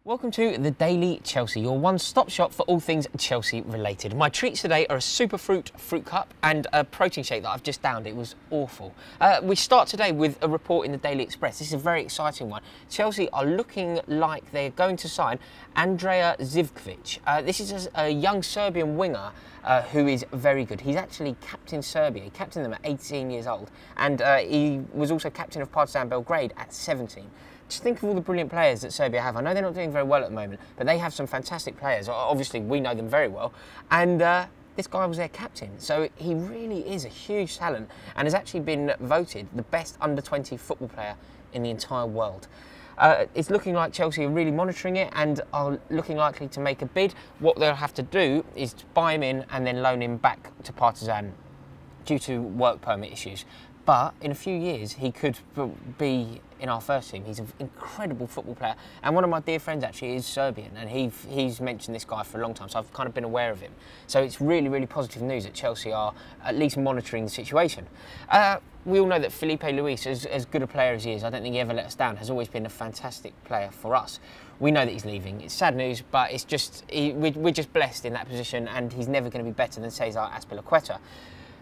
Welcome to the Daily Chelsea, your one-stop shop for all things Chelsea related. My treats today are a super fruit cup and a protein shake that I've just downed. It was awful. We start today with a report in the Daily Express. This is a very exciting one. Chelsea are looking like they're going to sign Andrea Zivkovic. This is a young Serbian winger who is very good. He's actually captained Serbia. He captained them at 18 years old, and he was also captain of Partizan Belgrade at 17. Just think of all the brilliant players that Serbia have. I know they're not doing very well at the moment, but they have some fantastic players. Obviously, we know them very well. And this guy was their captain. So he really is a huge talent and has actually been voted the best under-20 football player in the entire world. It's looking like Chelsea are really monitoring it and are looking likely to make a bid. What they'll have to do is to buy him in and then loan him back to Partizan due to work permit issues. But in a few years, he could be in our first team. He's an incredible football player. And one of my dear friends actually is Serbian, and he's mentioned this guy for a long time, so I've kind of been aware of him. So it's really, really positive news that Chelsea are at least monitoring the situation. We all know that Filipe Luis, as good a player as he is, I don't think he ever let us down, has always been a fantastic player for us. We know that he's leaving. It's sad news, but it's just we're just blessed in that position, and he's never going to be better than Cesar Azpilicueta.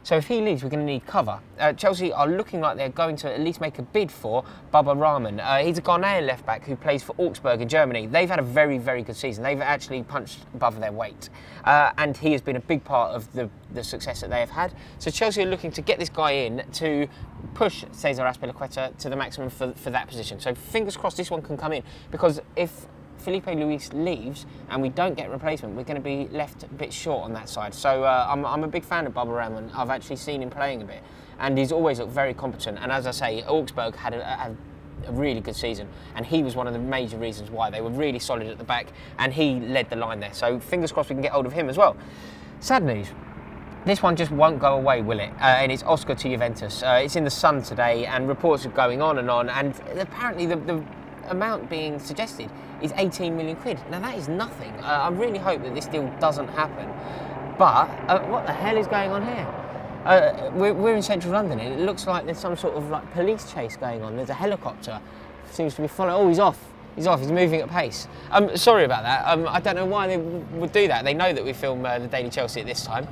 So if he leaves, we're going to need cover. Chelsea are looking like they're going to at least make a bid for Baba Rahman. He's a Ghanaian left-back who plays for Augsburg in Germany. They've had a very, very good season. They've actually punched above their weight. And he has been a big part of the success that they have had. So Chelsea are looking to get this guy in to push Cesar Azpilicueta to the maximum for that position. So fingers crossed this one can come in, because if Filipe Luis leaves and we don't get a replacement, we're going to be left a bit short on that side. So I'm a big fan of Baba Rahman. I've actually seen him playing a bit, and he's always looked very competent. And as I say, Augsburg had a really good season, and he was one of the major reasons why. They were really solid at the back, and he led the line there. So fingers crossed we can get hold of him as well. Sad news. This one just won't go away, will it? And it's Oscar to Juventus. It's in the Sun today, and reports are going on, and apparently the amount being suggested is 18 million quid. Now that is nothing. I really hope that this deal doesn't happen. But what the hell is going on here? We're in central London. It looks like there's some sort of like police chase going on. There's a helicopter, seems to be following. Oh, he's off. He's off. He's moving at pace. Sorry about that. I don't know why they would do that. They know that we film the Daily Chelsea at this time.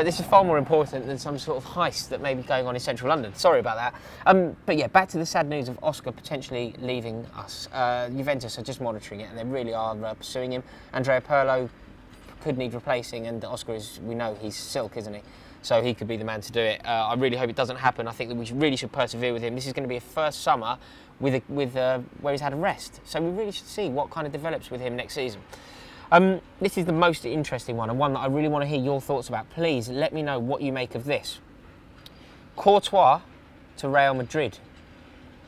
This is far more important than some sort of heist that may be going on in central London. Sorry about that. But yeah, back to the sad news of Oscar potentially leaving us. Juventus are just monitoring it, and they really are pursuing him. Andrea Pirlo could need replacing, and Oscar is, we know he's silk, isn't he? So he could be the man to do it. I really hope it doesn't happen. I think that we really should persevere with him. This is going to be a first summer with where he's had a rest. So we really should see what kind of develops with him next season. This is the most interesting one, and one that I really want to hear your thoughts about. Please let me know what you make of this. Courtois to Real Madrid.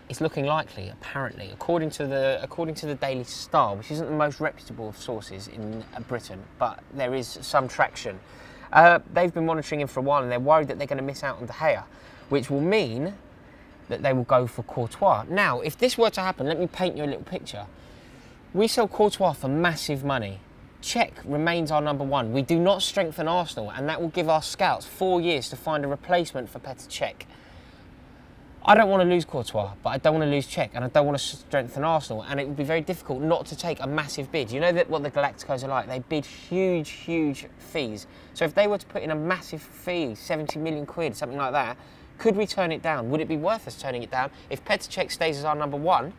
It's looking likely, apparently, according to the Daily Star, which isn't the most reputable of sources in Britain, but there is some traction. They've been monitoring him for a while, and they're worried that they're going to miss out on De Gea, which will mean that they will go for Courtois. Now, if this were to happen, let me paint you a little picture. We sell Courtois for massive money. Cech remains our number one. We do not strengthen Arsenal, and that will give our scouts 4 years to find a replacement for Petr Cech. I don't want to lose Courtois, but I don't want to lose Cech, and I don't want to strengthen Arsenal, and it would be very difficult not to take a massive bid. You know that what the Galacticos are like. They bid huge, huge fees. So if they were to put in a massive fee, 70 million quid, something like that, could we turn it down? Would it be worth us turning it down if Petr Cech stays as our number one,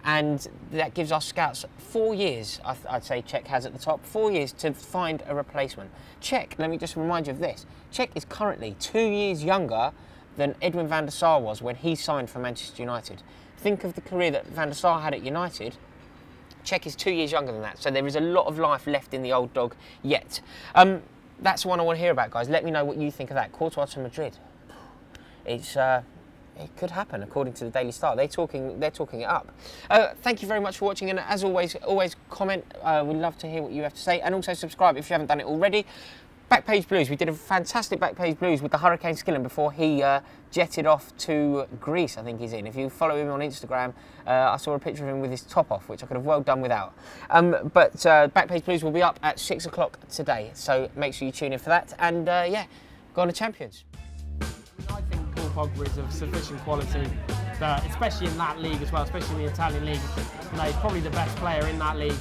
and that gives our scouts 4 years, I'd say Cech has at the top, 4 years to find a replacement. Cech, let me just remind you of this, Cech is currently 2 years younger than Edwin van der Sar was when he signed for Manchester United. Think of the career that Van der Sar had at United. Cech is 2 years younger than that, so there is a lot of life left in the old dog yet. That's the one I want to hear about, guys. Let me know what you think of that. Courtois to Madrid. It could happen, according to the Daily Star. They're talking it up. Thank you very much for watching, and as always comment. We'd love to hear what you have to say, and also subscribe if you haven't done it already. Backpage Blues. We did a fantastic Backpage Blues with the Hurricane Skillen before he jetted off to Greece, I think he's in. If you follow him on Instagram, I saw a picture of him with his top off, which I could have well done without. But Backpage Blues will be up at 6 o'clock today, so make sure you tune in for that. And yeah, go on to Champions. I think Paul Pogba is of sufficient quality, especially in that league as well, especially in the Italian league. You know, he's probably the best player in that league.